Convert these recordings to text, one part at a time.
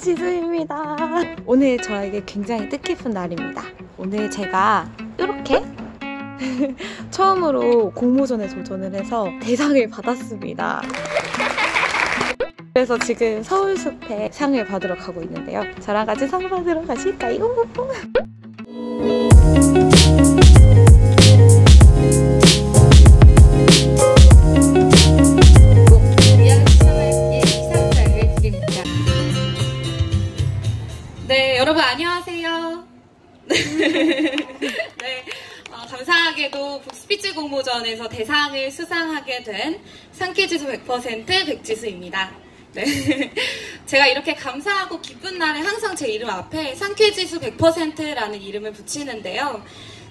지수입니다. 오늘 저에게 굉장히 뜻깊은 날입니다. 오늘 제가 이렇게 처음으로 공모전에 도전을 해서 대상을 받았습니다. 그래서 지금 서울숲에 상을 받으러 가고 있는데요. 저랑 같이 상 받으러 가실까요? 네, 여러분 안녕하세요. 네, 감사하게도 북스피치 공모전에서 대상을 수상하게 된 상쾌지수 100% 백지수입니다. 네, 제가 이렇게 감사하고 기쁜 날에 항상 제 이름 앞에 상쾌지수 100%라는 이름을 붙이는데요.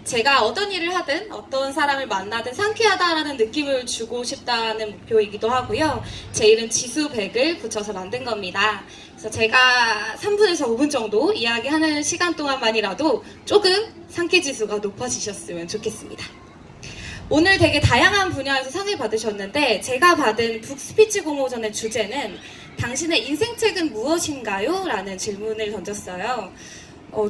제가 어떤 일을 하든 어떤 사람을 만나든 상쾌하다라는 느낌을 주고 싶다는 목표이기도 하고요. 제 이름 지수 100을 붙여서 만든 겁니다. 그래서 제가 3분에서 5분 정도 이야기하는 시간 동안만이라도 조금 상쾌지수가 높아지셨으면 좋겠습니다. 오늘 되게 다양한 분야에서 상을 받으셨는데 제가 받은 북스피치 공모전의 주제는 당신의 인생책은 무엇인가요? 라는 질문을 던졌어요.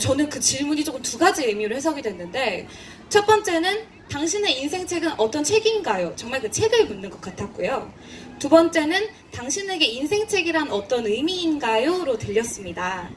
저는 그 질문이 조금 두 가지 의미로 해석이 됐는데 첫 번째는 당신의 인생책은 어떤 책인가요? 정말 그 책을 묻는 것 같았고요. 두 번째는 당신에게 인생책이란 어떤 의미인가요? 로 들렸습니다.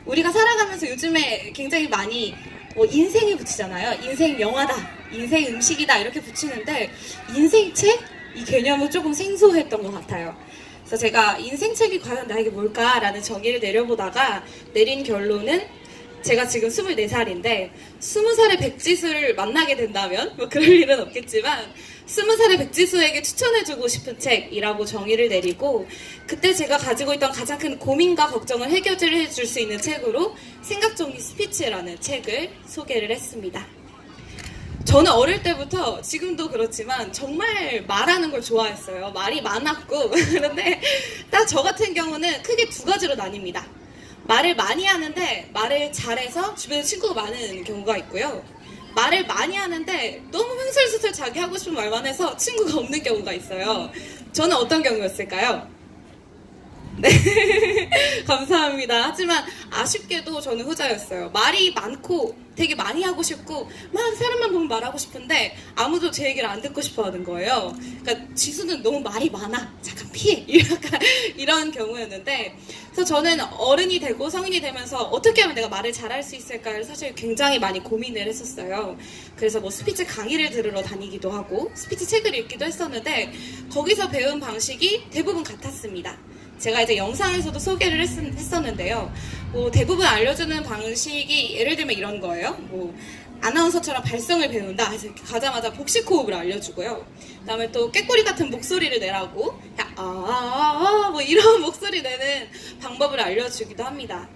우리가 살아가면서 요즘에 굉장히 많이 인생을 붙이잖아요. 인생 영화다, 인생 음식이다 이렇게 붙이는데 인생책? 이 개념은 조금 생소했던 것 같아요. 그래서 제가 인생책이 과연 나에게 뭘까라는 정의를 내려보다가 내린 결론은 제가 지금 24살인데 20살의 백지수를 만나게 된다면 뭐 그럴 일은 없겠지만 20살의 백지수에게 추천해주고 싶은 책이라고 정의를 내리고 그때 제가 가지고 있던 가장 큰 고민과 걱정을 해결해 줄 수 있는 책으로 생각정리 스피치라는 책을 소개를 했습니다. 저는 어릴 때부터 지금도 그렇지만 정말 말하는 걸 좋아했어요. 말이 많았고 그런데 딱 저 같은 경우는 크게 두 가지로 나뉩니다. 말을 많이 하는데 말을 잘해서 주변에 친구가 많은 경우가 있고요. 말을 많이 하는데 너무 횡설수설 자기 하고 싶은 말만 해서 친구가 없는 경우가 있어요. 저는 어떤 경우였을까요? 네, 감사합니다. 하지만 아쉽게도 저는 후자였어요. 말이 많고 되게 많이 하고 싶고 막 사람만 보면 말하고 싶은데 아무도 제 얘기를 안 듣고 싶어 하는 거예요. 그러니까 지수는 너무 말이 많아, 잠깐 피해, 약간 이런 경우였는데 그래서 저는 어른이 되고 성인이 되면서 어떻게 하면 내가 말을 잘할 수 있을까를 사실 굉장히 많이 고민을 했었어요. 그래서 뭐 스피치 강의를 들으러 다니기도 하고 스피치 책을 읽기도 했었는데 거기서 배운 방식이 대부분 같았습니다. 제가 이제 영상에서도 소개를 했었는데요. 뭐 대부분 알려주는 방식이 예를 들면 이런 거예요. 뭐 아나운서처럼 발성을 배운다. 그래서 이렇게 가자마자 복식 호흡을 알려주고요. 그다음에 또 꾀꼬리 같은 목소리를 내라고 뭐 이런 목소리 내는 방법을 알려주기도 합니다.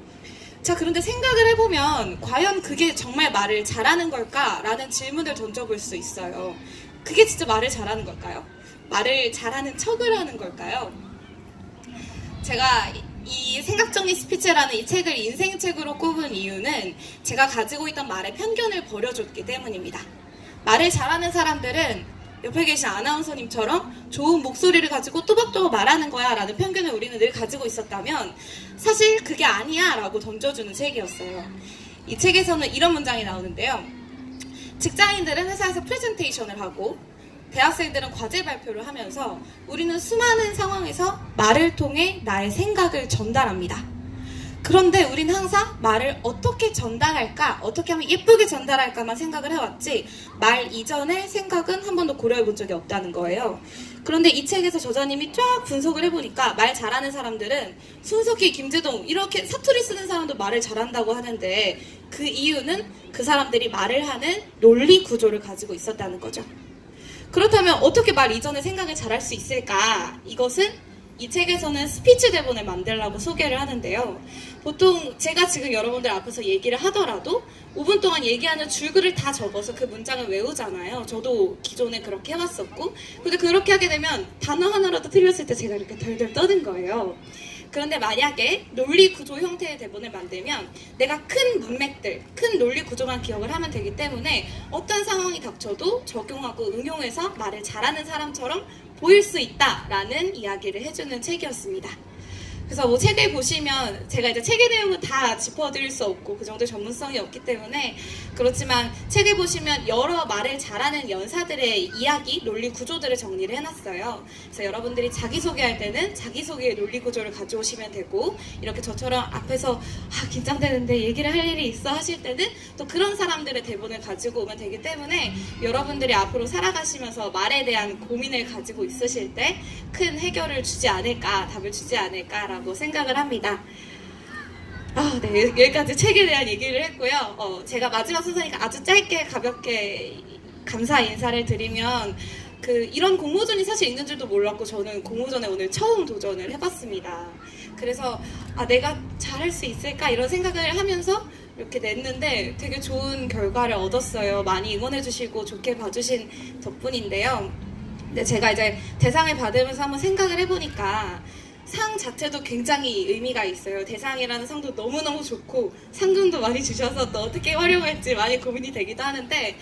자, 그런데 생각을 해보면 과연 그게 정말 말을 잘하는 걸까라는 질문을 던져볼 수 있어요. 그게 진짜 말을 잘하는 걸까요? 말을 잘하는 척을 하는 걸까요? 제가 이 생각정리 스피치라는 이 책을 인생책으로 꼽은 이유는 제가 가지고 있던 말의 편견을 버려줬기 때문입니다. 말을 잘하는 사람들은 옆에 계신 아나운서님처럼 좋은 목소리를 가지고 또박또박 말하는 거야 라는 편견을 우리는 늘 가지고 있었다면 사실 그게 아니야 라고 던져주는 책이었어요. 이 책에서는 이런 문장이 나오는데요. 직장인들은 회사에서 프레젠테이션을 하고 대학생들은 과제 발표를 하면서 우리는 수많은 상황에서 말을 통해 나의 생각을 전달합니다. 그런데 우리는 항상 말을 어떻게 전달할까, 어떻게 하면 예쁘게 전달할까만 생각을 해왔지 말 이전의 생각은 한 번도 고려해 본 적이 없다는 거예요. 그런데 이 책에서 저자님이 쫙 분석을 해보니까 말 잘하는 사람들은 손석희, 김재동 이렇게 사투리 쓰는 사람도 말을 잘한다고 하는데 그 이유는 그 사람들이 말을 하는 논리 구조를 가지고 있었다는 거죠. 그렇다면 어떻게 말 이전에 생각을 잘할 수 있을까? 이것은 이 책에서는 스피치 대본을 만들라고 소개를 하는데요. 보통 제가 지금 여러분들 앞에서 얘기를 하더라도 5분 동안 얘기하는 줄글을 다 적어서 그 문장을 외우잖아요. 저도 기존에 그렇게 해왔었고 근데 그렇게 하게 되면 단어 하나라도 틀렸을 때 제가 이렇게 덜덜 떠는 거예요. 그런데 만약에 논리 구조 형태의 대본을 만들면 내가 큰 문맥들, 큰 논리 구조만 기억을 하면 되기 때문에 어떤 상황이 닥쳐도 적용하고 응용해서 말을 잘하는 사람처럼 보일 수 있다라는 이야기를 해주는 책이었습니다. 그래서 뭐 책을 보시면 제가 이제 책의 내용은 다 짚어드릴 수 없고 그 정도 전문성이 없기 때문에 그렇지만 책을 보시면 여러 말을 잘하는 연사들의 이야기, 논리 구조들을 정리를 해놨어요. 그래서 여러분들이 자기소개할 때는 자기소개의 논리 구조를 가져오시면 되고 이렇게 저처럼 앞에서 긴장되는데 얘기를 할 일이 있어 하실 때는 또 그런 사람들의 대본을 가지고 오면 되기 때문에 여러분들이 앞으로 살아가시면서 말에 대한 고민을 가지고 있으실 때 큰 해결을 주지 않을까, 답을 주지 않을까라고 생각을 합니다. 네, 여기까지 책에 대한 얘기를 했고요. 제가 마지막 순서니까 아주 짧게 가볍게 감사 인사를 드리면 이런 공모전이 사실 있는 줄도 몰랐고 저는 공모전에 오늘 처음 도전을 해봤습니다. 그래서 내가 잘할 수 있을까 이런 생각을 하면서 이렇게 냈는데 되게 좋은 결과를 얻었어요. 많이 응원해주시고 좋게 봐주신 덕분인데요. 근데 제가 이제 대상을 받으면서 한번 생각을 해보니까 상 자체도 굉장히 의미가 있어요. 대상이라는 상도 너무너무 좋고 상금도 많이 주셔서 또 어떻게 활용할지 많이 고민이 되기도 하는데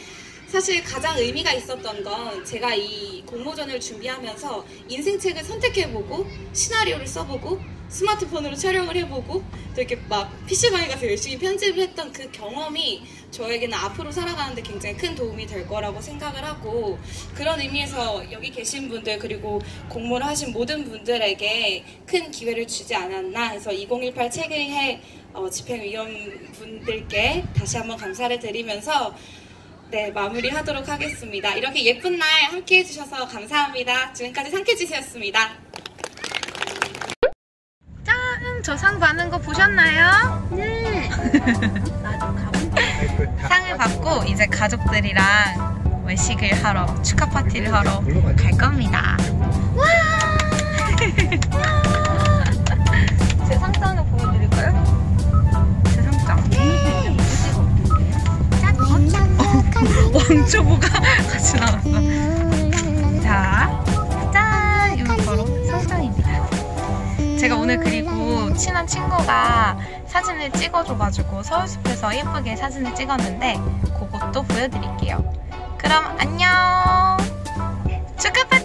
사실 가장 의미가 있었던 건 제가 이 공모전을 준비하면서 인생책을 선택해보고 시나리오를 써보고 스마트폰으로 촬영을 해보고 또 이렇게 막 PC방에 가서 열심히 편집을 했던 그 경험이 저에게는 앞으로 살아가는데 굉장히 큰 도움이 될 거라고 생각을 하고 그런 의미에서 여기 계신 분들 그리고 공모를 하신 모든 분들에게 큰 기회를 주지 않았나 해서 2018 책의회 집행위원분들께 다시 한번 감사를 드리면서 네, 마무리하도록 하겠습니다. 이렇게 예쁜 날 함께 해주셔서 감사합니다. 지금까지 상캐지수였습니다. 짠! 저 상 받는 거 보셨나요? 네. 상을 받고 이제 가족들이랑 외식을 하러 축하 파티를 하러 갈 겁니다. 와! 제 상장을 보여드릴까요? 제 상장. 왕초보가 같이 나왔어. 자, 짠! 이거 바로 상장입니다. 제가 오늘 그리고 친한 친구가 사진을 찍어줘가지고 서울숲에서 예쁘게 사진을 찍었는데 그것도 보여드릴게요. 그럼 안녕! 축하 파티!